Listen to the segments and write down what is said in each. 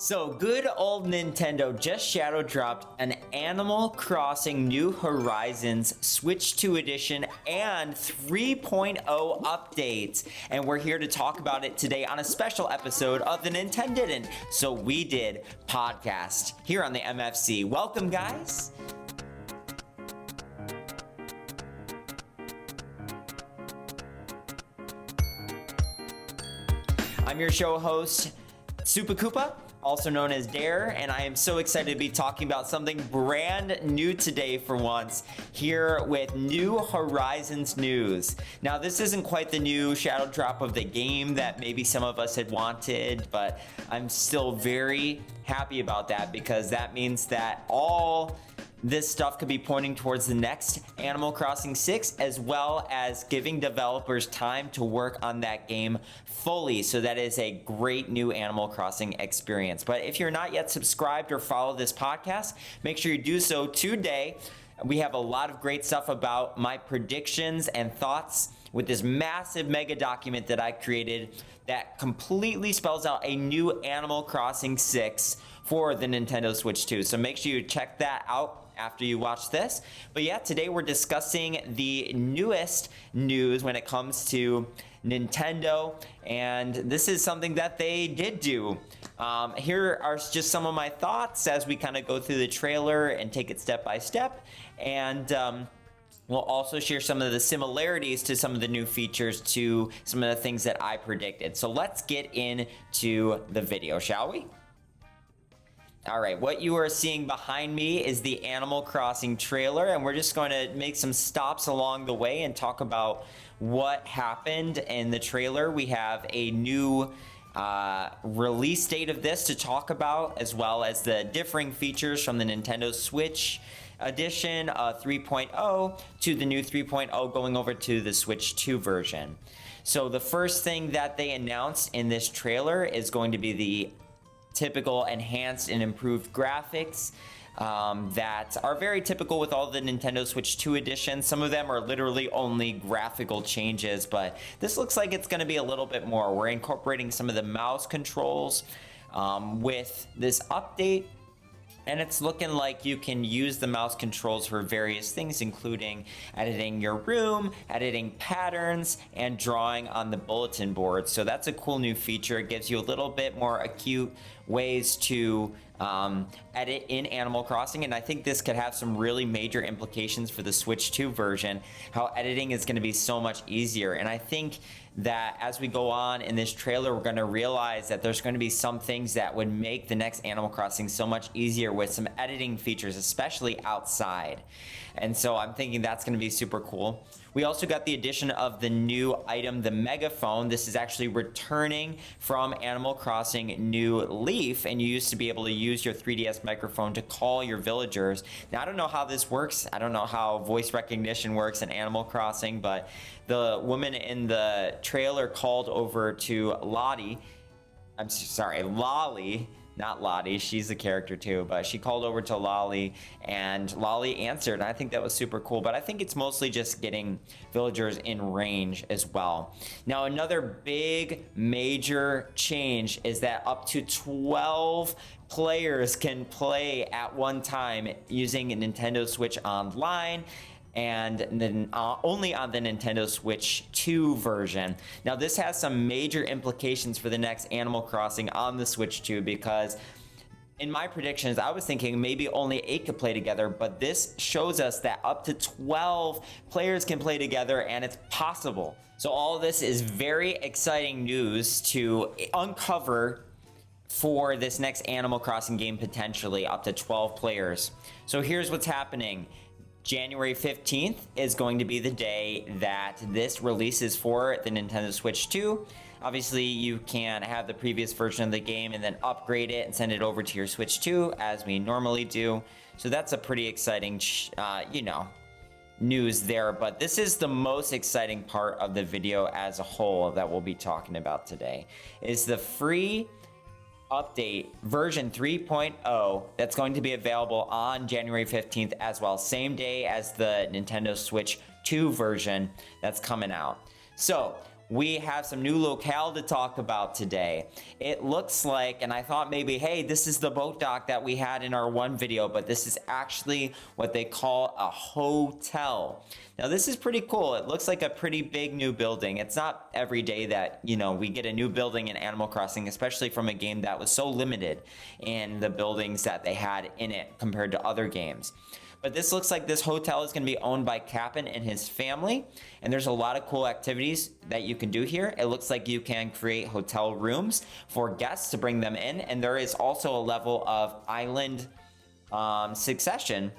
So, good old Nintendo just shadow dropped an Animal Crossing New Horizons Switch 2 edition and 3.0 updates. And we're here to talk about it today on a special episode of the Nintendidn't, So We Did podcast here on the MFC. Welcome, guys. I'm your show host, Super Koopa, also known as Dare, and I am so excited to be talking about something brand new today for once, here with New Horizons news. Now, this isn't quite the new shadow drop of the game that maybe some of us had wanted, but I'm still very happy about that because that means that all this stuff could be pointing towards the next Animal Crossing 6, as well as giving developers time to work on that game fully. So that is a great new Animal Crossing experience. But if you're not yet subscribed or follow this podcast, make sure you do so today. We have a lot of great stuff about my predictions and thoughts with this massive mega document that I created that completely spells out a new Animal Crossing 6 for the Nintendo Switch 2. So make sure you check that out after you watch this. But yeah, today we're discussing the newest news when it comes to Nintendo, and this is something that they did do. Here are just some of my thoughts as we kind of go through the trailer and take it step by step, and we'll also share some of the similarities to some of the new features to some of the things that I predicted. So let's get into the video, shall we? All right, what you are seeing behind me is the Animal Crossing trailer, and we're just going to make some stops along the way and talk about what happened in the trailer. We have a new release date of this to talk about, as well as the differing features from the Nintendo Switch edition 3.0 to the new 3.0 going over to the Switch 2 version. So the first thing that they announced in this trailer is going to be the typical enhanced and improved graphics that are very typical with all the Nintendo Switch 2 editions. Some of them are literally only graphical changes, but this looks like it's going to be a little bit more. We're incorporating some of the mouse controls with this update, and it's looking like you can use the mouse controls for various things, including editing your room, editing patterns, and drawing on the bulletin board. So that's a cool new feature. It gives you a little bit more acute ways to edit in Animal Crossing, and I think this could have some really major implications for the Switch 2 version, how editing is going to be so much easier. And I think that as we go on in this trailer, we're going to realize that there's going to be some things that would make the next Animal Crossing so much easier with some editing features, especially outside. And so I'm thinking that's going to be super cool. We also got the addition of the new item, the megaphone. This is actually returning from Animal Crossing New Leaf, and you used to be able to use your 3DS microphone to call your villagers. Now, I don't know how this works. I don't know how voice recognition works in Animal Crossing, but the woman in the trailer called over to Lottie. I'm sorry, Lolly. Not Lottie, she's a character too, but she called over to Lolly, and Lolly answered, and I think that was super cool. But I think it's mostly just getting villagers in range as well. Now, another big major change is that up to 12 players can play at one time using Nintendo Switch Online, and then only on the Nintendo Switch 2 version. Now, this has some major implications for the next Animal Crossing on the Switch 2, because in my predictions, I was thinking maybe only 8 could play together, but this shows us that up to 12 players can play together, and it's possible. So all of this is very exciting news to uncover for this next Animal Crossing game, potentially up to 12 players. So here's what's happening. January 15th is going to be the day that this releases for the Nintendo Switch 2. Obviously, you can have the previous version of the game and then upgrade it and send it over to your Switch 2 as we normally do. So that's a pretty exciting, news there. But this is the most exciting part of the video as a whole that we'll be talking about today, is the free update version 3.0 that's going to be available on January 15th as well, same day as the Nintendo Switch 2 version that's coming out. So we have some new locale to talk about today. It looks like, and I thought maybe, hey, this is the boat dock that we had in our one video, but this is actually what they call a hotel. Now this is pretty cool. It looks like a pretty big new building. It's not every day that, we get a new building in Animal Crossing, especially from a game that was so limited in the buildings that they had in it compared to other games. But this looks like this hotel is going to be owned by Cap'n and his family. And there's a lot of cool activities that you can do here. It looks like you can create hotel rooms for guests to bring them in. And there is also a level of island succession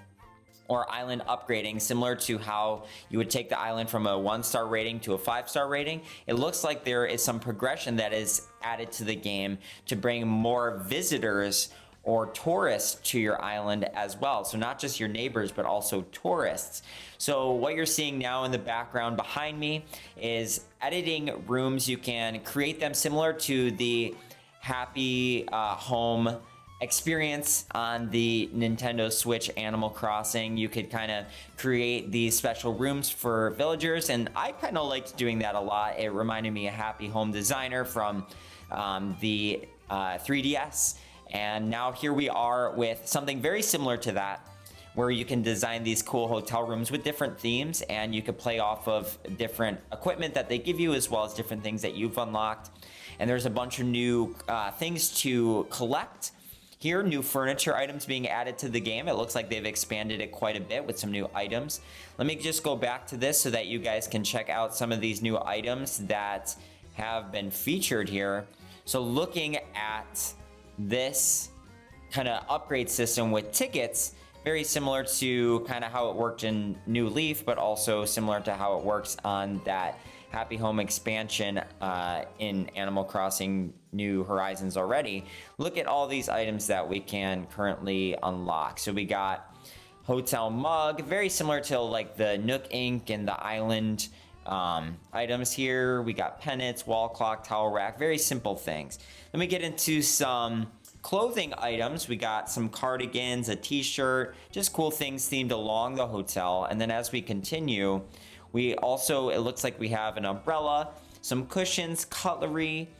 or island upgrading, similar to how you would take the island from a 1-star rating to a 5-star rating. It looks like there is some progression that is added to the game to bring more visitors or tourists to your island as well. So not just your neighbors, but also tourists. So what you're seeing now in the background behind me is editing rooms. You can create them similar to the Happy Home experience on the Nintendo Switch Animal Crossing. You could kind of create these special rooms for villagers, and I kind of liked doing that a lot. It reminded me of Happy Home Designer from the 3DS. And now here we are with something very similar to that, where you can design these cool hotel rooms with different themes, and you could play off of different equipment that they give you, as well as different things that you've unlocked. And there's a bunch of new things to collect here, new furniture items being added to the game. It looks like they've expanded it quite a bit with some new items. Let me just go back to this so that you guys can check out some of these new items that have been featured here. So looking at this kind of upgrade system with tickets, very similar to kind of how it worked in New Leaf, but also similar to how it works on that Happy Home expansion in Animal Crossing New Horizons already. Look at all these items that we can currently unlock. So we got hotel mug, very similar to like the Nook Ink and the island items here. We got pennants, wall clock, towel rack, very simple things. Let me get into some clothing items. We got some cardigans, a t-shirt, just cool things themed along the hotel. And then as we continue, we also, it looks like we have an umbrella, some cushions, cutlery,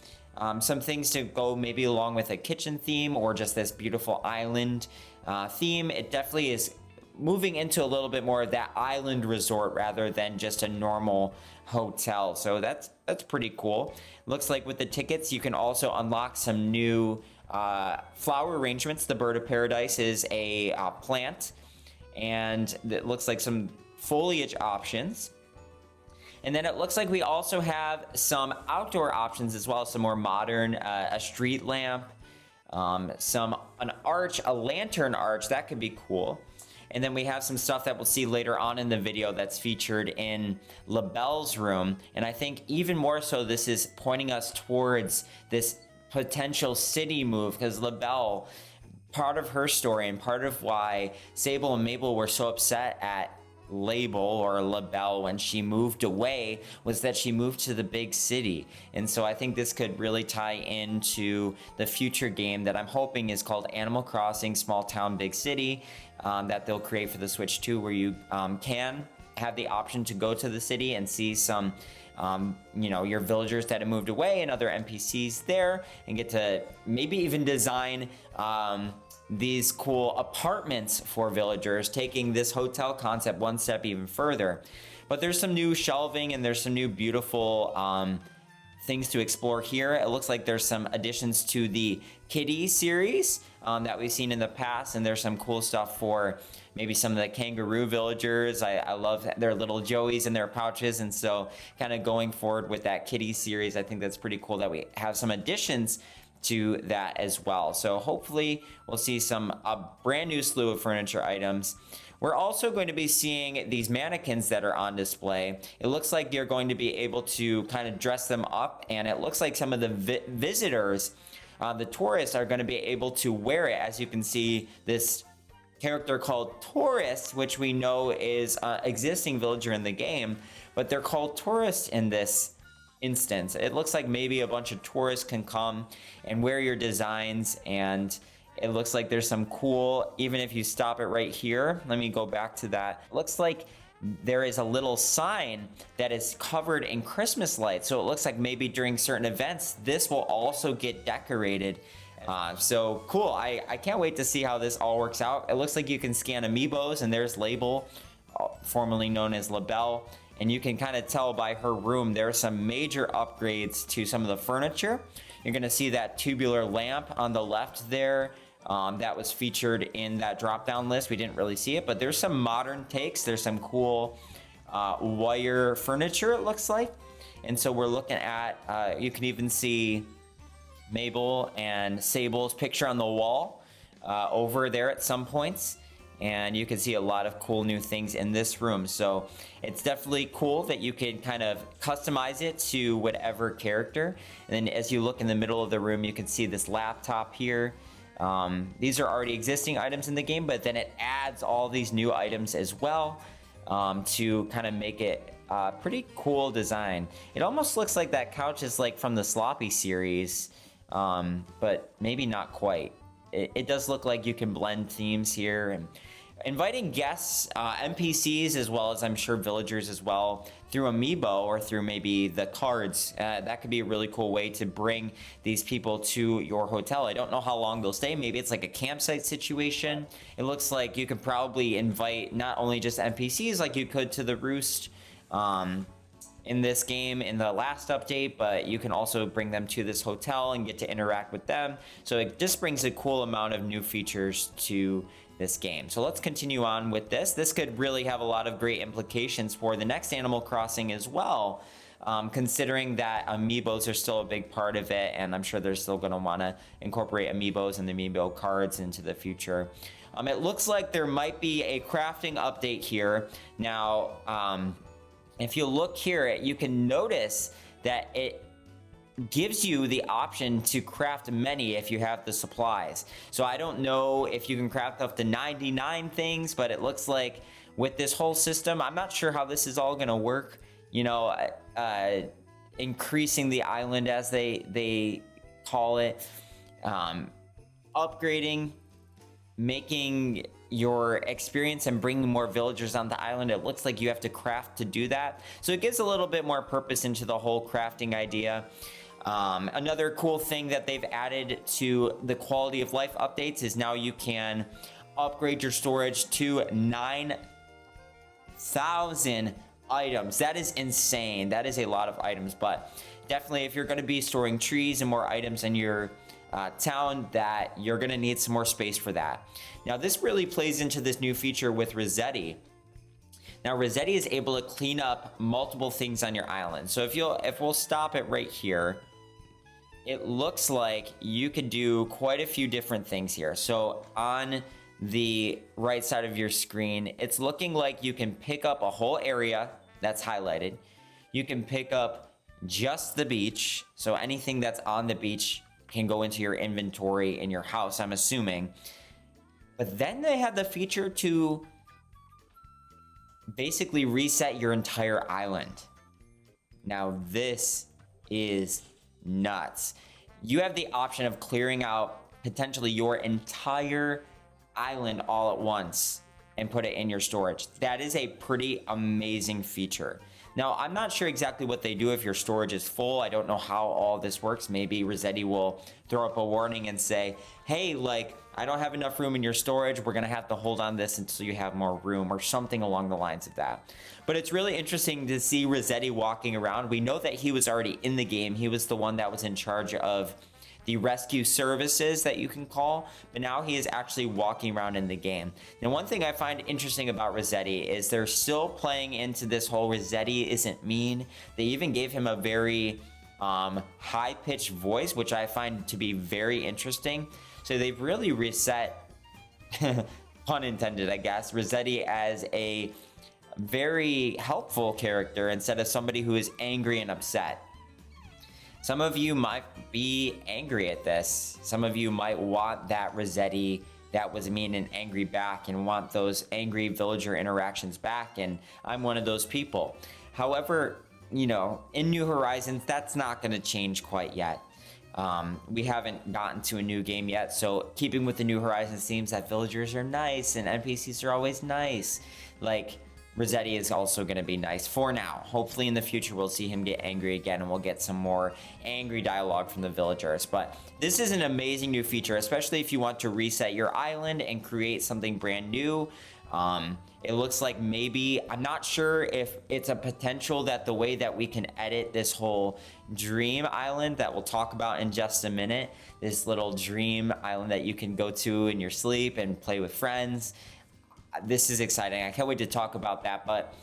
some things to go maybe along with a kitchen theme or just this beautiful island theme. It definitely is moving into a little bit more of that island resort rather than just a normal hotel. So that's pretty cool. Looks like with the tickets, you can also unlock some new flower arrangements. The Bird of Paradise is a plant, and it looks like some foliage options. And then it looks like we also have some outdoor options as well, some more modern, a street lamp, an arch, a lantern arch, that could be cool. And then we have some stuff that we'll see later on in the video that's featured in LaBelle's room. And I think even more so, this is pointing us towards this potential city move, because LaBelle, part of her story and part of why Sable and Mabel were so upset at Label or LaBelle when she moved away was that she moved to the big city. And so I think this could really tie into the future game that I'm hoping is called Animal Crossing Small Town Big City, that they'll create for the Switch 2, where you can have the option to go to the city and see some your villagers that have moved away and other NPCs there, and get to maybe even design these cool apartments for villagers, taking this hotel concept one step even further. But there's some new shelving and there's some new beautiful things to explore here. It looks like there's some additions to the Kitty series that we've seen in the past, and there's some cool stuff for maybe some of the kangaroo villagers. I love their little joeys in their pouches, and so kind of going forward with that Kitty series, I think that's pretty cool that we have some additions to that as well. So hopefully we'll see a brand new slew of furniture items. We're also going to be seeing these mannequins that are on display. It looks like you're going to be able to kind of dress them up, and it looks like some of the visitors, the tourists, are going to be able to wear it. As you can see, this character called Tourist, which we know is an existing villager in the game, but they're called tourists in this instance. It looks like maybe a bunch of tourists can come and wear your designs, and it looks like there's some cool, even if you stop it right here, let me go back to that. It looks like there is a little sign that is covered in Christmas lights. So it looks like maybe during certain events, this will also get decorated. So cool. I can't wait to see how this all works out. It looks like you can scan amiibos, and there's Label, formerly known as LaBelle. And you can kind of tell by her room, there are some major upgrades to some of the furniture. You're going to see that tubular lamp on the left there. That was featured in that drop-down list. We didn't really see it, but there's some modern takes. There's some cool wire furniture, it looks like. And so we're looking at, you can even see Mabel and Sable's picture on the wall over there at some points. And you can see a lot of cool new things in this room. So it's definitely cool that you can kind of customize it to whatever character. And then as you look in the middle of the room, you can see this laptop here. These are already existing items in the game, but then it adds all these new items as well to kind of make it a pretty cool design. It almost looks like that couch is like from the Sloppy series, but maybe not quite. It does look like you can blend themes here, and inviting guests, NPCs, as well as I'm sure villagers as well, through Amiibo or through maybe the cards. That could be a really cool way to bring these people to your hotel. I don't know how long they'll stay. Maybe it's like a campsite situation. It looks like you could probably invite not only just NPCs like you could to the Roost in this game in the last update, but you can also bring them to this hotel and get to interact with them. So it just brings a cool amount of new features to this game. So let's continue on with this. This could really have a lot of great implications for the next Animal Crossing as well, considering that Amiibos are still a big part of it, and I'm sure they're still going to want to incorporate Amiibos and the Amiibo cards into the future. It looks like there might be a crafting update here. Now, if you look here, you can notice that it gives you the option to craft many if you have the supplies. So I don't know if you can craft up to 99 things, but it looks like with this whole system, I'm not sure how this is all going to work. You know, increasing the island, as they call it, upgrading, making your experience and bringing more villagers on the island. It looks like you have to craft to do that. So it gives a little bit more purpose into the whole crafting idea. Another cool thing that they've added to the quality of life updates is now you can upgrade your storage to 9,000 items. That is insane. That is a lot of items, but definitely if you're going to be storing trees and more items in your town, that you're going to need some more space for that. Now this really plays into this new feature with Rossetti. Now Rossetti is able to clean up multiple things on your island. So if we'll stop it right here, it looks like you could do quite a few different things here. So on the right side of your screen, it's looking like you can pick up a whole area that's highlighted. You can pick up just the beach. So anything that's on the beach can go into your inventory in your house, I'm assuming. But then they have the feature to basically reset your entire island. Now this is nuts. You have the option of clearing out potentially your entire island all at once and put it in your storage. That is a pretty amazing feature. Now, I'm not sure exactly what they do if your storage is full. I don't know how all this works. Maybe Rossetti will throw up a warning and say, hey, like, I don't have enough room in your storage. We're going to have to hold on this until you have more room, or something along the lines of that. But it's really interesting to see Rossetti walking around. We know that he was already in the game. He was the one that was in charge of the rescue services that you can call, but now he is actually walking around in the game. Now, one thing I find interesting about Rossetti is they're still playing into this whole Rossetti isn't mean. They even gave him a very high-pitched voice, which I find to be very interesting. So they've really reset, pun intended, I guess, Rossetti as a very helpful character instead of somebody who is angry and upset. Some of you might be angry at this. Some of you might want that Rossetti that was mean and angry back, and want those angry villager interactions back, and I'm one of those people. However, you know, in New Horizons, that's not going to change quite yet. We haven't gotten to a new game yet, so keeping with the New Horizons themes that villagers are nice and NPCs are always nice. Like, Rossetti is also going to be nice for now. Hopefully in the future we'll see him get angry again and we'll get some more angry dialogue from the villagers. But this is an amazing new feature, especially if you want to reset your island and create something brand new. It looks like maybe, I'm not sure if it's a potential that the way that we can edit this whole dream island that we'll talk about in just a minute, this little dream island that you can go to in your sleep and play with friends. This is exciting. I can't wait to talk about that, but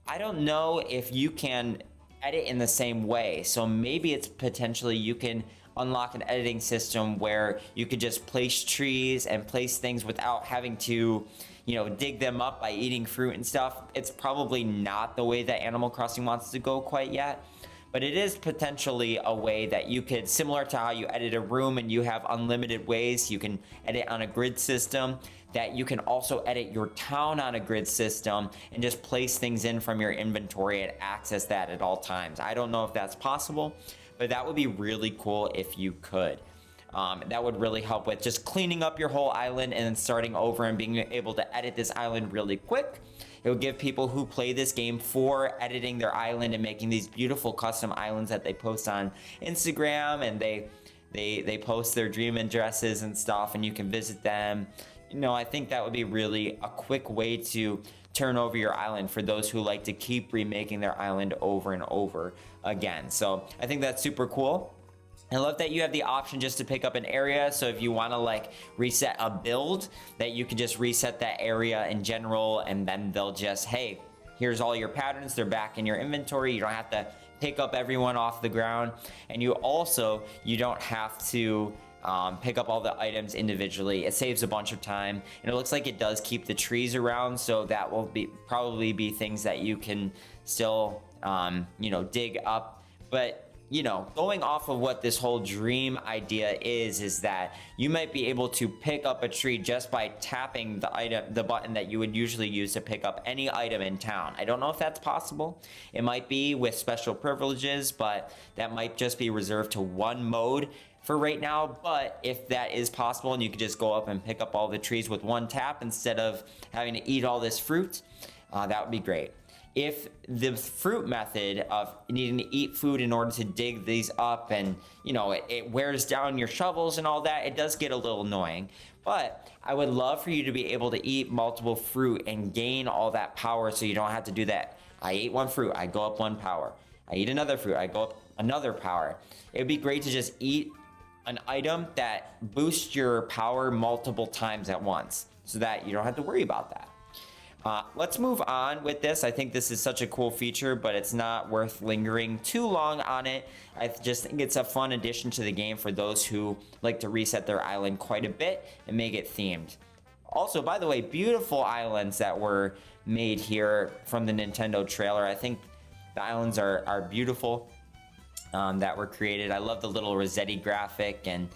I don't know if you can edit in the same way. So maybe it's potentially you can unlock an editing system where you could just place trees and place things without having to, you know, dig them up by eating fruit and stuff. It's probably not the way that Animal Crossing wants to go quite yet, but it is potentially a way that you could, similar to how you edit a room and you have unlimited ways you can edit on a grid system, that you can also edit your town on a grid system and just place things in from your inventory and access that at all times. I don't know if that's possible, but that would be really cool if you could. That would really help with just cleaning up your whole island and then starting over and being able to edit this island really quick. It would give people who play this game for editing their island and making these beautiful custom islands that they post on Instagram, and they post their dream addresses and stuff, and you can visit them. You know, I think that would be really a quick way to turn over your island for those who like to keep remaking their island over and over again. So I think that's super cool. I love that you have the option just to pick up an area. So if you want to like reset a build, that you can just reset that area in general, and then they'll just, hey, here's all your patterns. They're back in your inventory. You don't have to pick up everyone off the ground. And you don't have to pick up all the items individually. It saves a bunch of time, and it looks like it does keep the trees around, so that will probably be things that you can still dig up. But going off of what this whole dream idea is that you might be able to pick up a tree just by tapping the button that you would usually use to pick up any item in town. I don't know if that's possible. It might be with special privileges, but that might just be reserved to one mode for right now. But if that is possible and you could just go up and pick up all the trees with one tap instead of having to eat all this fruit, that would be great. If the fruit method of needing to eat food in order to dig these up, and it wears down your shovels and all that, it does get a little annoying. But I would love for you to be able to eat multiple fruit and gain all that power, so you don't have to do that. I ate one fruit, I go up one power. I eat another fruit, I go up another power. It would be great to just eat an item that boosts your power multiple times at once, so that you don't have to worry about that. Let's move on with this. I think this is such a cool feature, but it's not worth lingering too long on it. I just think it's a fun addition to the game for those who like to reset their island quite a bit and make it themed. Also, by the way, beautiful islands that were made here from the Nintendo trailer. I think the islands are beautiful that were created. I love the little Rossetti graphic, and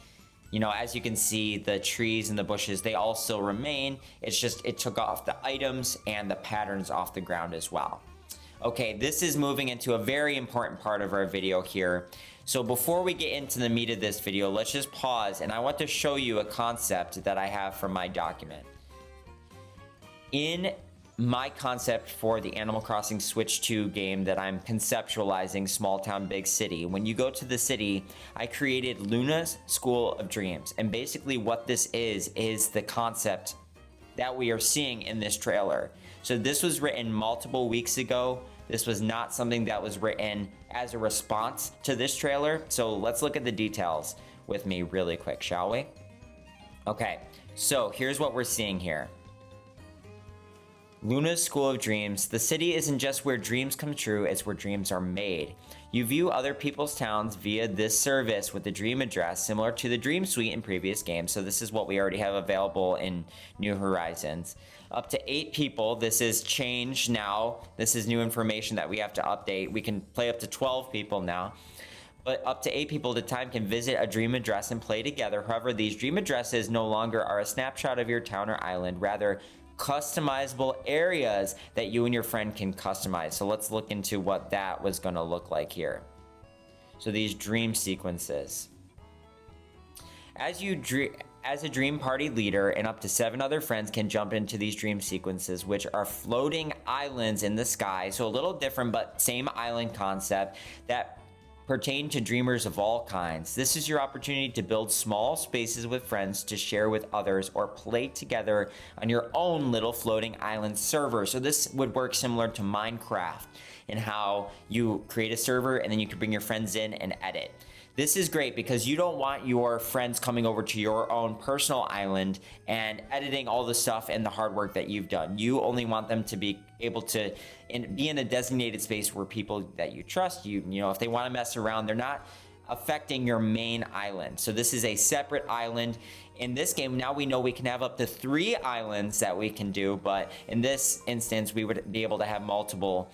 as you can see, the trees and the bushes, they all still remain. It's just, it took off the items and the patterns off the ground as well. Okay, this is moving into a very important part of our video here. So before we get into the meat of this video, let's just pause, and I want to show you a concept that I have from my document. In my concept for the Animal Crossing Switch 2 game that I'm conceptualizing, Small Town Big City, when you go to the city, I created Luna's School of Dreams. And basically what this is the concept that we are seeing in this trailer. So this was written multiple weeks ago. This was not something that was written as a response to this trailer. So let's look at the details with me really quick, shall we? Okay, so here's what we're seeing here. Luna's School of Dreams. The city isn't just where dreams come true, it's where dreams are made. You view other people's towns via this service with the dream address, similar to the Dream Suite in previous games. So this is what we already have available in New Horizons. Up to 8 people. This is changed now. This is new information that we have to update. We can play up to 12 people now. But up to 8 people at a time can visit a dream address and play together. However, these dream addresses no longer are a snapshot of your town or island, rather customizable areas that you and your friend can customize. So let's look into what that was going to look like here. So these dream sequences. As as a dream party leader, and up to 7 other friends can jump into these dream sequences, which are floating islands in the sky. So a little different, but same island concept that pertain to dreamers of all kinds. This is your opportunity to build small spaces with friends to share with others or play together on your own little floating island server. So this would work similar to Minecraft in how you create a server and then you can bring your friends in and edit. This is great because you don't want your friends coming over to your own personal island and editing all the stuff and the hard work that you've done. You only want them to be able to be in a designated space where people that you trust, you know, if they want to mess around, they're not affecting your main island. So this is a separate island. In this game, now we know we can have up to 3 islands that we can do, but in this instance, we would be able to have multiple.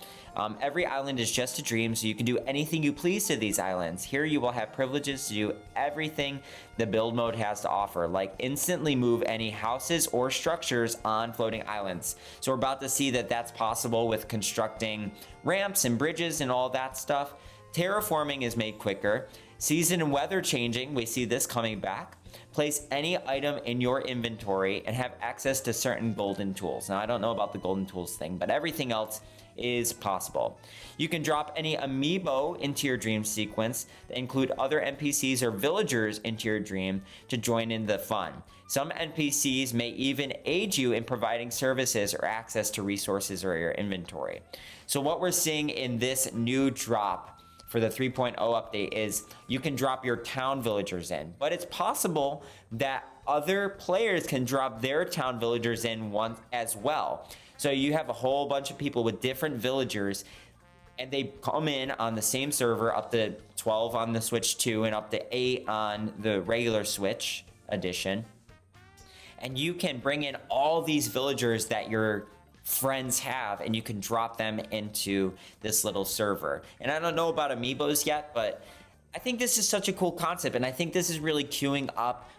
Every island is just a dream, so you can do anything you please to these islands. Here you will have privileges to do everything the build mode has to offer, like instantly move any houses or structures on floating islands. So we're about to see that that's possible with constructing ramps and bridges and all that stuff. Terraforming is made quicker. Season and weather changing, we see this coming back. Place any item in your inventory and have access to certain golden tools. Now, I don't know about the golden tools thing, but everything else is possible. You can drop any amiibo into your dream sequence that include other NPCs or villagers into your dream to join in the fun. Some NPCs may even aid you in providing services or access to resources or your inventory. So what we're seeing in this new drop for the 3.0 update is you can drop your town villagers in, but it's possible that other players can drop their town villagers in once as well. So you have a whole bunch of people with different villagers and they come in on the same server, up to 12 on the Switch 2 and up to 8 on the regular Switch edition. And you can bring in all these villagers that your friends have and you can drop them into this little server. And I don't know about amiibos yet, but I think this is such a cool concept, and I think this is really queuing up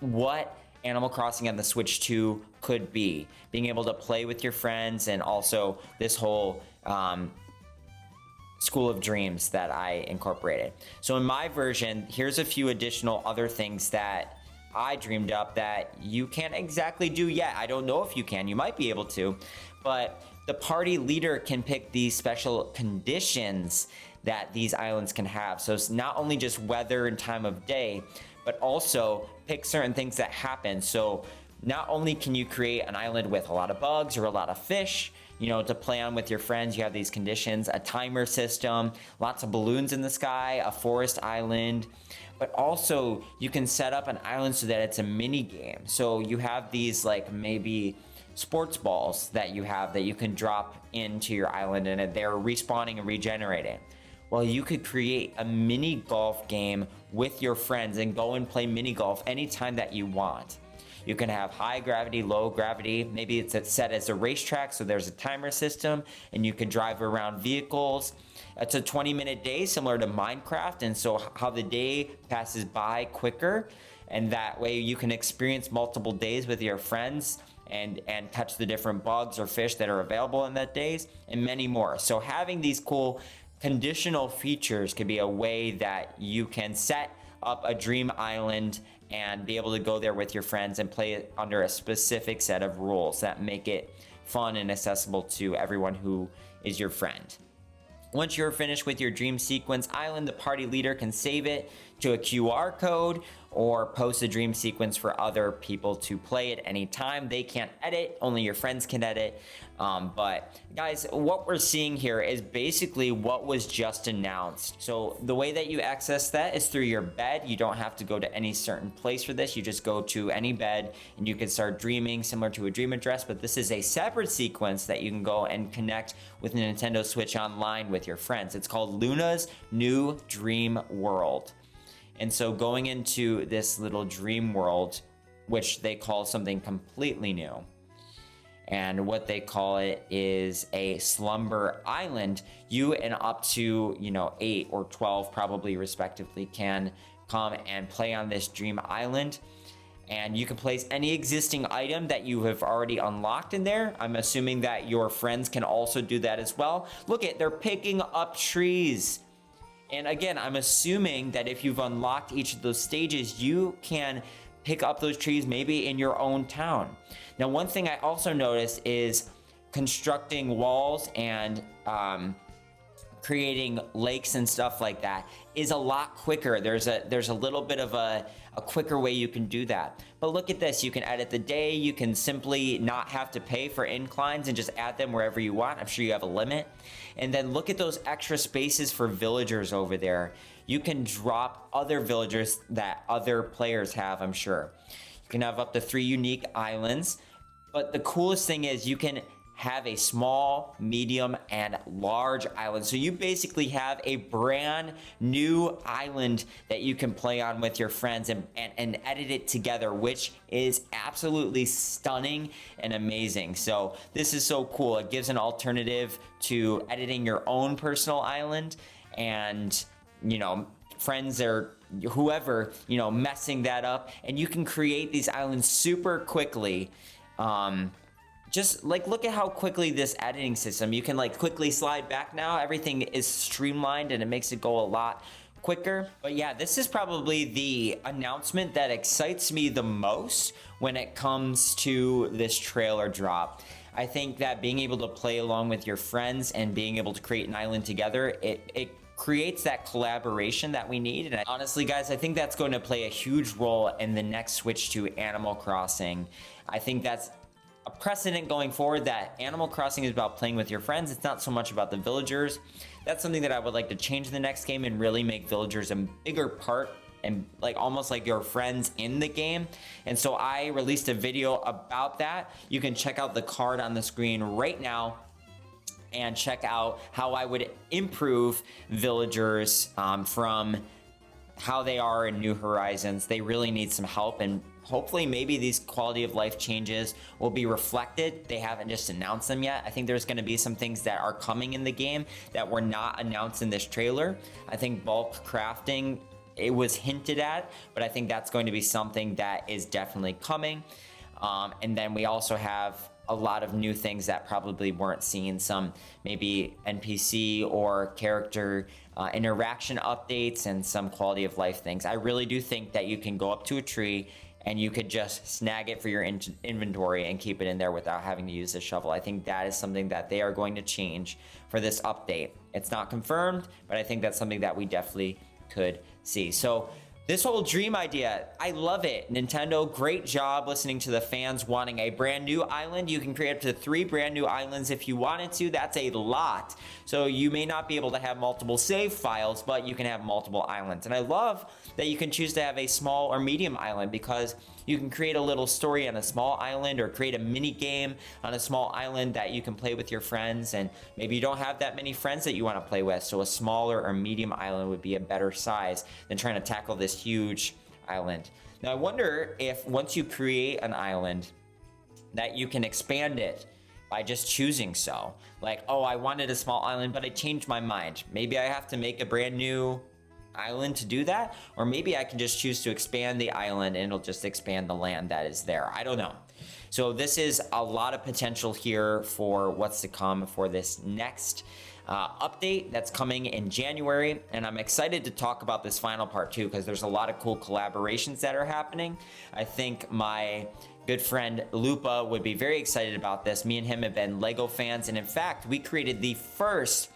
what Animal Crossing on the Switch 2 could be. Being able to play with your friends, and also this whole School of Dreams that I incorporated. So in my version, here's a few additional other things that I dreamed up that you can't exactly do yet. I don't know if you can. You might be able to, but the party leader can pick these special conditions that these islands can have. So it's not only just weather and time of day, but also pick certain things that happen. So not only can you create an island with a lot of bugs or a lot of fish, you know, to play on with your friends, you have these conditions, a timer system, lots of balloons in the sky, a forest island, but also you can set up an island so that it's a mini game. So you have these like maybe sports balls that you have that you can drop into your island and they're respawning and regenerating. Well, you could create a mini golf game with your friends and go and play mini golf anytime that you want. You can have high gravity, low gravity. Maybe it's set as a racetrack, so there's a timer system, and you can drive around vehicles. It's a 20-minute day, similar to Minecraft, and so how the day passes by quicker, and that way you can experience multiple days with your friends and catch the different bugs or fish that are available in that days, and many more. So having these cool conditional features could be a way that you can set up a dream island and be able to go there with your friends and play it under a specific set of rules that make it fun and accessible to everyone who is your friend. Once you're finished with your dream sequence island, the party leader can save it to a QR code or post a dream sequence for other people to play at any time. They can't edit, only your friends can edit. But guys, what we're seeing here is basically what was just announced. So the way that you access that is through your bed. You don't have to go to any certain place for this. You just go to any bed and you can start dreaming, similar to a dream address, but this is a separate sequence that you can go and connect with Nintendo Switch Online with your friends. It's called Luna's New Dream World. And so going into this little dream world, which they call something completely new, and what they call it is a slumber island, you and up to 8 or 12 probably respectively can come and play on this dream island. And you can place any existing item that you have already unlocked in there. I'm assuming that your friends can also do that as well. Look they're picking up trees. And again, I'm assuming that if you've unlocked each of those stages, you can pick up those trees maybe in your own town. Now, one thing I also noticed is constructing walls and creating lakes and stuff like that is a lot quicker. There's a little bit of a quicker way you can do that. But look at this, you can edit the day, you can simply not have to pay for inclines and just add them wherever you want. I'm sure you have a limit. And then look at those extra spaces for villagers over there. You can drop other villagers that other players have, I'm sure. You can have up to 3 unique islands. But the coolest thing is you can have a small, medium, and large island. So you basically have a brand new island that you can play on with your friends and edit it together, which is absolutely stunning and amazing. So this is so cool. It gives an alternative to editing your own personal island, and you know, friends or whoever, you know, messing that up, and you can create these islands super quickly. Just like, look at how quickly this editing system, you can like quickly slide back now. Everything is streamlined and it makes it go a lot quicker. But yeah, this is probably the announcement that excites me the most when it comes to this trailer drop. I think that being able to play along with your friends and being able to create an island together, it creates that collaboration that we need. And honestly, guys, I think that's going to play a huge role in the next switch to Animal Crossing. I think that's a precedent going forward, that Animal Crossing is about playing with your friends. It's not so much about the villagers. That's something that I would like to change in the next game and really make villagers a bigger part and like almost like your friends in the game. And so I released a video about that. You can check out the card on the screen right now and check out how I would improve villagers from how they are in New Horizons. They really need some help, and hopefully maybe these quality of life changes will be reflected. They haven't just announced them yet. I think there's going to be some things that are coming in the game that were not announced in this trailer. I think bulk crafting, it was hinted at, but I think that's going to be something that is definitely coming. And then we also have a lot of new things that probably weren't seen, some maybe NPC or character interaction updates and some quality of life things. I really do think that you can go up to a tree and you could just snag it for your inventory and keep it in there without having to use a shovel. I think that is something that they are going to change for this update. It's not confirmed, but I think that's something that we definitely could see. So this whole dream idea, I love it. Nintendo, great job listening to the fans wanting a brand new island. You can create up to 3 brand new islands if you wanted to. That's a lot. So you may not be able to have multiple save files, but you can have multiple islands. And I love that you can choose to have a small or medium island, because you can create a little story on a small island or create a mini game on a small island that you can play with your friends. And maybe you don't have that many friends that you want to play with, so a smaller or medium island would be a better size than trying to tackle this huge island. Now I wonder if once you create an island that you can expand it by just choosing so. Like, oh, I wanted a small island, but I changed my mind. Maybe I have to make a brand new island to do that, or maybe I can just choose to expand the island and it'll just expand the land that is there. I don't know. So this is a lot of potential here for what's to come for this next update that's coming in January, and I'm excited to talk about this final part too, because there's a lot of cool collaborations that are happening. I think my good friend Lupa would be very excited about this. Me and him have been Lego fans, and in fact we created the first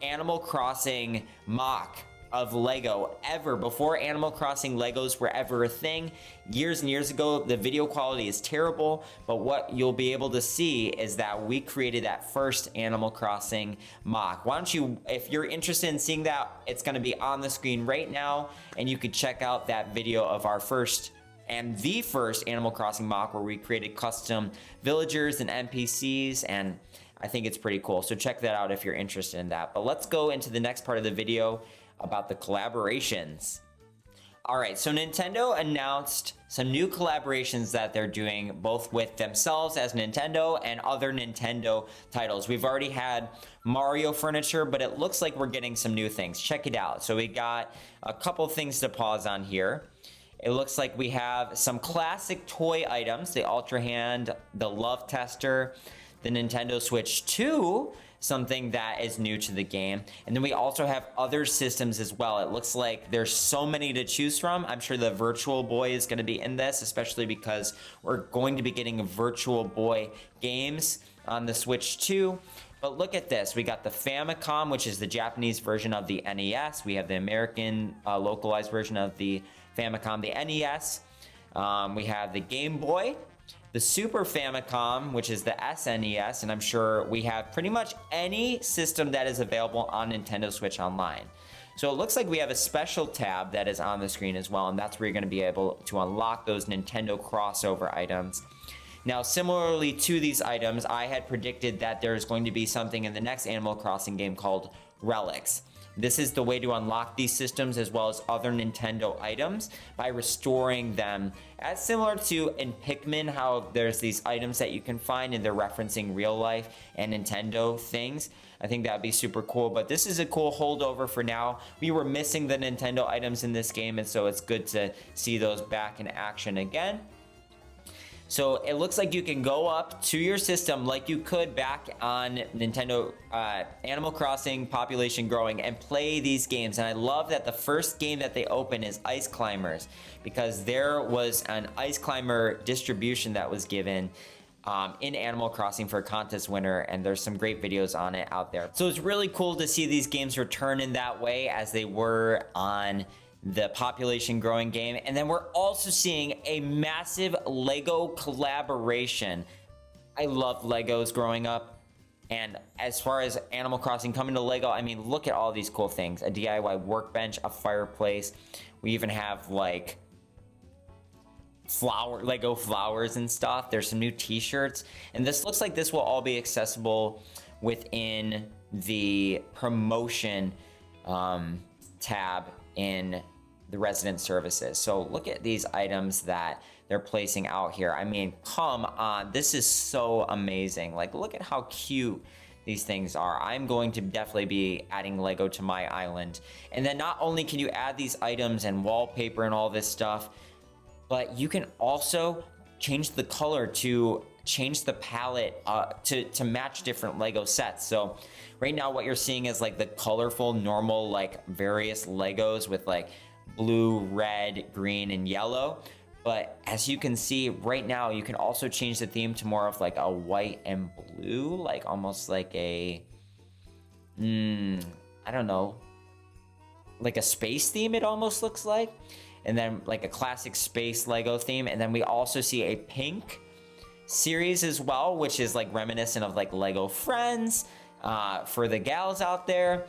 Animal Crossing mock of Lego ever, before Animal Crossing Legos were ever a thing. Years and years ago, the video quality is terrible, but what you'll be able to see is that we created that first Animal Crossing mock. Why don't you, if you're interested in seeing that, it's going to be on the screen right now, and you could check out that video of our first and the first Animal Crossing mock, where we created custom villagers and NPCs, and I think it's pretty cool. So check that out if you're interested in that. But let's go into the next part of the video about the collaborations. All right, so Nintendo announced some new collaborations that they're doing, both with themselves as Nintendo and other Nintendo titles. We've already had Mario furniture, but it looks like we're getting some new things. Check it out. So we got a couple things to pause on here. It looks like we have some classic toy items, the Ultra Hand, the Love Tester, the Nintendo Switch 2, something that is new to the game. And then we also have other systems as well. It looks like there's so many to choose from. I'm sure the Virtual Boy is going to be in this, especially because we're going to be getting Virtual Boy games on the Switch too. But look at this. We got the Famicom, which is the Japanese version of the NES. We have the American localized version of the Famicom, the NES. We have the Game Boy, the Super Famicom, which is the SNES, and I'm sure we have pretty much any system that is available on Nintendo Switch Online. So it looks like we have a special tab that is on the screen as well, and that's where you're going to be able to unlock those Nintendo crossover items. Now, similarly to these items, I had predicted that there's going to be something in the next Animal Crossing game called Relics. This is the way to unlock these systems as well as other Nintendo items by restoring them. As similar to in Pikmin, how there's these items that you can find and they're referencing real life and Nintendo things. I think that'd be super cool, but this is a cool holdover for now. We were missing the Nintendo items in this game, and so it's good to see those back in action again. So it looks like you can go up to your system like you could back on Nintendo Animal Crossing Population Growing and play these games. And I love that the first game that they open is Ice Climbers, because there was an Ice Climber distribution that was given in Animal Crossing for a contest winner, and there's some great videos on it out there. So it's really cool to see these games return in that way as they were on the Population Growing game. And then we're also seeing a massive Lego collaboration. I loved Legos growing up, and as far as Animal Crossing coming to Lego, I mean, look at all these cool things. A DIY workbench, a fireplace. We even have like Lego flowers and stuff. There's some new t-shirts, and this looks like this will all be accessible within the promotion tab in the resident services. So look at these items that they're placing out here. I mean, come on, this is so amazing. Like, look at how cute these things are. I'm going to definitely be adding Lego to my island. And then not only can you add these items and wallpaper and all this stuff, but you can also change the color to change the palette to match different Lego sets. So right now what you're seeing is like the colorful normal like various Legos with like blue, red, green, and yellow. But as you can see right now, you can also change the theme to more of like a white and blue, like almost like a I don't know, like a space theme it almost looks like. And then like a classic space Lego theme. And then we also see a pink series as well, which is like reminiscent of like Lego Friends for the gals out there,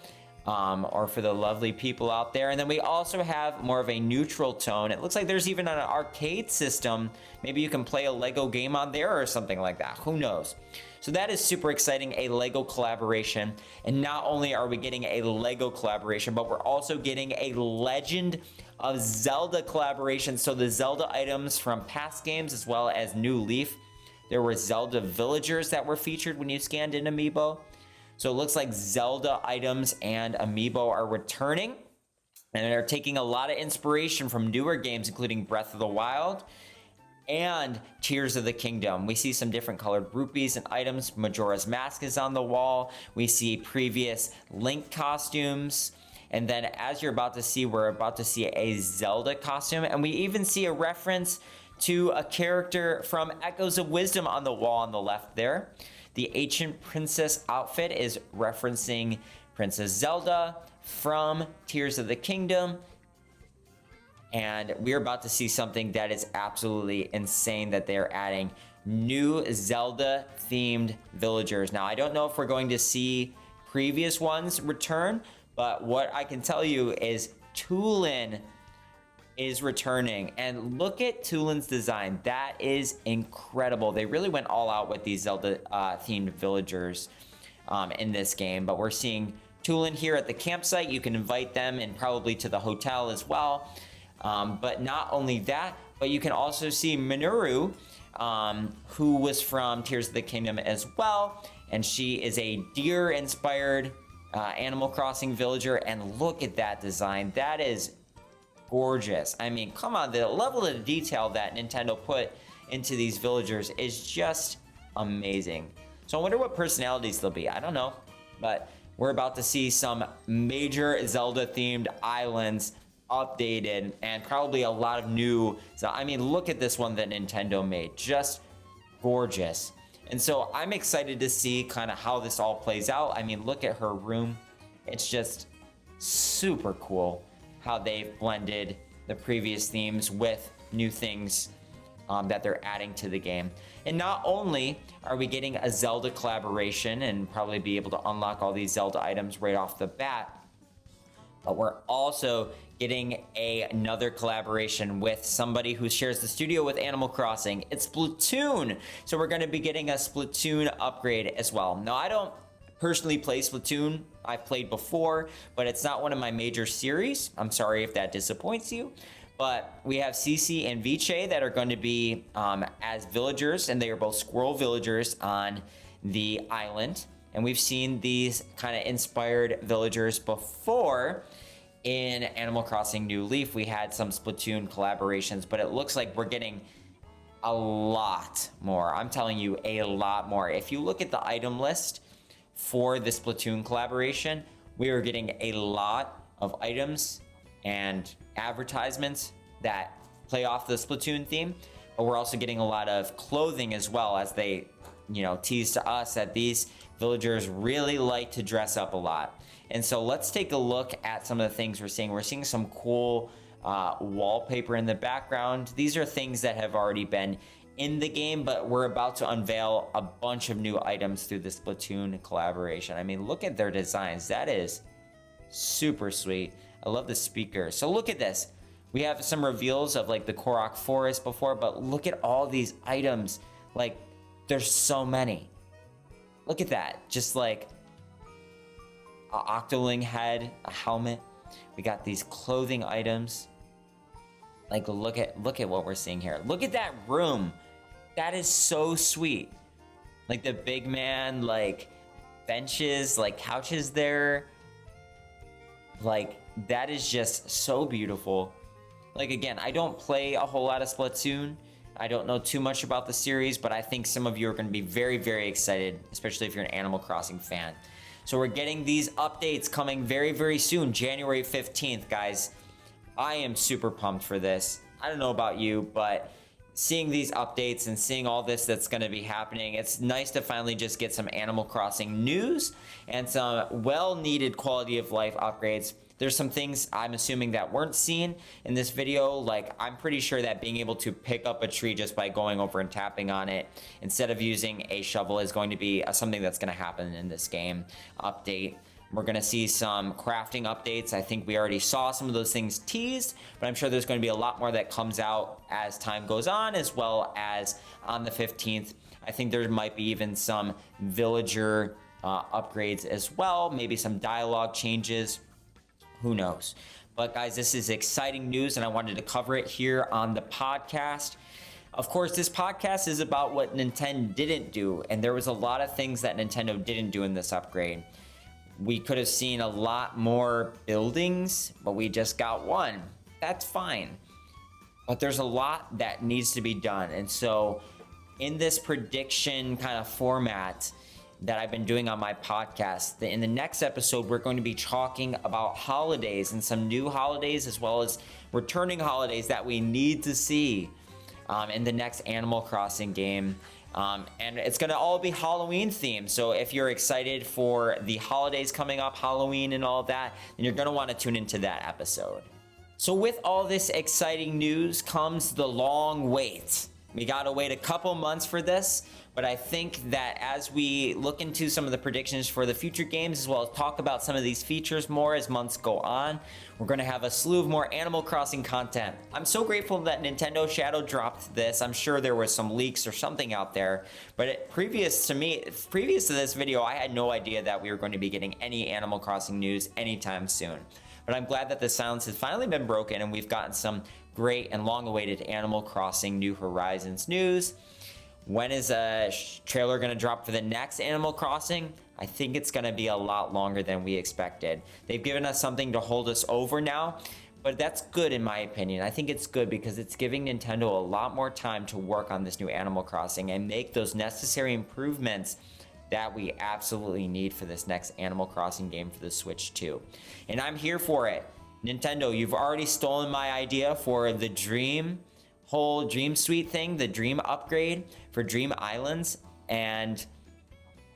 or for the lovely people out there. And then we also have more of a neutral tone. It looks like there's even an arcade system. Maybe you can play a Lego game on there or something like that. Who knows? So that is super exciting, a Lego collaboration. And not only are we getting a Lego collaboration, but we're also getting a Legend of Zelda collaboration. So the Zelda items from past games as well as New Leaf. There were Zelda villagers that were featured when you scanned in Amiibo. So it looks like Zelda items and Amiibo are returning. And they're taking a lot of inspiration from newer games, including Breath of the Wild and Tears of the Kingdom. We see some different colored rupees and items. Majora's Mask is on the wall. We see previous Link costumes. And then as you're about to see, we're about to see a Zelda costume. And we even see a reference to a character from Echoes of Wisdom on the wall on the left there. The Ancient Princess outfit is referencing Princess Zelda from Tears of the Kingdom. And we're about to see something that is absolutely insane, that they're adding new Zelda themed villagers. Now, I don't know if we're going to see previous ones return, but what I can tell you is Tulin is returning. And look at Tulin's design. That is incredible. They really went all out with these Zelda themed villagers in this game. But we're seeing Tulin here at the campsite. You can invite them and probably to the hotel as well. But not only that, but you can also see Minoru, who was from Tears of the Kingdom as well. And she is a deer-inspired Animal Crossing villager. And look at that design. That is gorgeous. I mean, come on, the level of detail that Nintendo put into these villagers is just amazing. So I wonder what personalities they'll be. I don't know. but we're about to see some major Zelda themed islands updated and probably a lot of new. So I mean, look at this one that Nintendo made, just gorgeous. And so I'm excited to see kind of how this all plays out. I mean, look at her room. It's just super cool how they've blended the previous themes with new things that they're adding to the game. And not only are we getting a Zelda collaboration and probably be able to unlock all these Zelda items right off the bat, but we're also getting another collaboration with somebody who shares the studio with Animal Crossing. It's Splatoon. So we're going to be getting a Splatoon upgrade as well. Now, I don't personally play Splatoon. I've played before, but it's not one of my major series. I'm sorry if that disappoints you. But we have Cece and Viche that are going to be as villagers, and they are both squirrel villagers on the island. And we've seen these kind of inspired villagers before in Animal Crossing New Leaf. We had some Splatoon collaborations, but it looks like we're getting a lot more. I'm telling you, a lot more. If you look at the item list for the Splatoon collaboration, we are getting a lot of items and advertisements that play off the Splatoon theme, but we're also getting a lot of clothing as well, as they, you know, tease to us that these villagers really like to dress up a lot. And so let's take a look at some of the things we're seeing. We're seeing some cool wallpaper in the background. These are things that have already been in the game, but we're about to unveil a bunch of new items through the Splatoon collaboration. I mean, look at their designs. That is super sweet. I love the speaker. So look at this. We have some reveals of like the Korok Forest before, but look at all these items. Like, there's so many. Look at that. Just like an octoling head, a helmet. We got these clothing items. Like, look at what we're seeing here. Look at that room. That is so sweet. Like the big man, like benches, like couches there. Like, that is just so beautiful. Like, again, I don't play a whole lot of Splatoon. I don't know too much about the series, but I think some of you are going to be very, very excited, especially if you're an Animal Crossing fan. So we're getting these updates coming very, very soon, January 15th, guys. I am super pumped for this. I don't know about you, but seeing these updates and seeing all this that's going to be happening, it's nice to finally just get some Animal Crossing news and some well-needed quality of life upgrades. There's some things I'm assuming that weren't seen in this video. Like, I'm pretty sure that being able to pick up a tree just by going over and tapping on it instead of using a shovel is going to be something that's going to happen in this game update. We're going to see some crafting updates. I think we already saw some of those things teased, but I'm sure there's going to be a lot more that comes out as time goes on, as well as on the 15th. I think there might be even some villager upgrades as well, maybe some dialogue changes. Who knows? But guys, this is exciting news, and I wanted to cover it here on the podcast. Of course, this podcast is about what Nintendo didn't do, and there was a lot of things that Nintendo didn't do in this upgrade. We could have seen a lot more buildings, but we just got one. That's fine. But there's a lot that needs to be done. And so in this prediction kind of format that I've been doing on my podcast, in the next episode, we're going to be talking about holidays and some new holidays, as well as returning holidays that we need to see in the next Animal Crossing game. And it's going to all be Halloween themed. So if you're excited for the holidays coming up, Halloween and all that, then you're going to want to tune into that episode. So with all this exciting news comes the long wait. We got to wait a couple months for this, but I think that as we look into some of the predictions for the future games, as well as talk about some of these features more as months go on, we're going to have a slew of more Animal Crossing content. I'm so grateful that Nintendo Shadow dropped this. I'm sure there was some leaks or something out there, but previous to this video, I had no idea that we were going to be getting any Animal Crossing news anytime soon. But I'm glad that the silence has finally been broken and we've gotten some great and long-awaited Animal Crossing New Horizons news. When is a trailer going to drop for the next Animal Crossing? I think it's going to be a lot longer than we expected. They've given us something to hold us over now, but that's good in my opinion. I think it's good because it's giving Nintendo a lot more time to work on this new Animal Crossing and make those necessary improvements that we absolutely need for this next Animal Crossing game for the Switch 2. And I'm here for it. Nintendo, you've already stolen my idea for the whole Dream Suite thing, the Dream upgrade for Dream Islands, and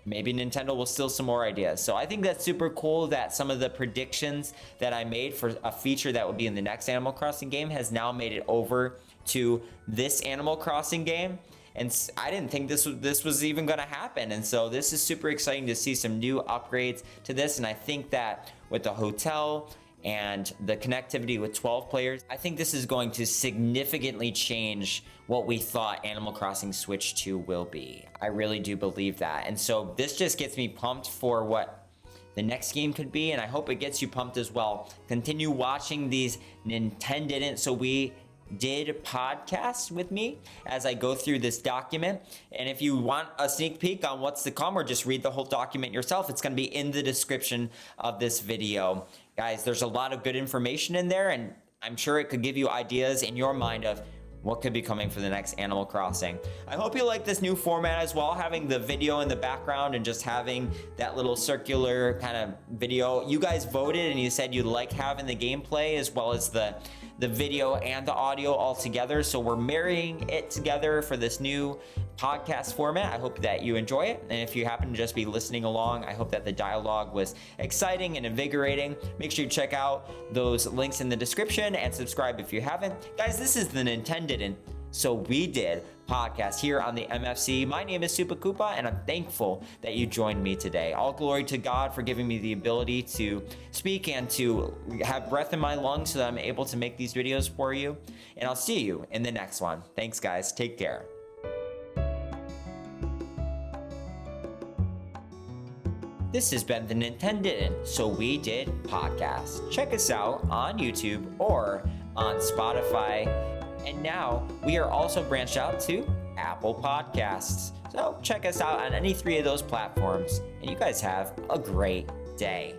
maybe Nintendo will steal some more ideas. So I think that's super cool that some of the predictions that I made for a feature that would be in the next Animal Crossing game has now made it over to this Animal Crossing game. And I didn't think this was even going to happen. And so this is super exciting to see some new upgrades to this. And I think that with the hotel and the connectivity with 12 players, I think this is going to significantly change what we thought Animal Crossing Switch 2 will be. I really do believe that. And so this just gets me pumped for what the next game could be, and I hope it gets you pumped as well. Continue watching these Nintendidn't So We Did podcasts with me as I go through this document. And if you want a sneak peek on what's to come, or just read the whole document yourself, it's going to be in the description of this video. Guys, there's a lot of good information in there, and I'm sure it could give you ideas in your mind of what could be coming for the next Animal Crossing. I hope you like this new format as well, having the video in the background and just having that little circular kind of video. You guys voted and you said you like having the gameplay as well as the video and the audio all together. So we're marrying it together for this new podcast format. I hope that you enjoy it. And if you happen to just be listening along, I hope that the dialogue was exciting and invigorating. Make sure you check out those links in the description and subscribe if you haven't. Guys, this is the Nintendidn't So We Did podcast here on the MFC. My name is Super Koopa, and I'm thankful that you joined me today. All glory to God for giving me the ability to speak and to have breath in my lungs so that I'm able to make these videos for you. And I'll see you in the next one. Thanks, guys. Take care. This has been the Nintendidn't So We Did podcast. Check us out on YouTube or on Spotify. And now we are also branched out to Apple Podcasts. So check us out on any 3 of those platforms. And you guys have a great day.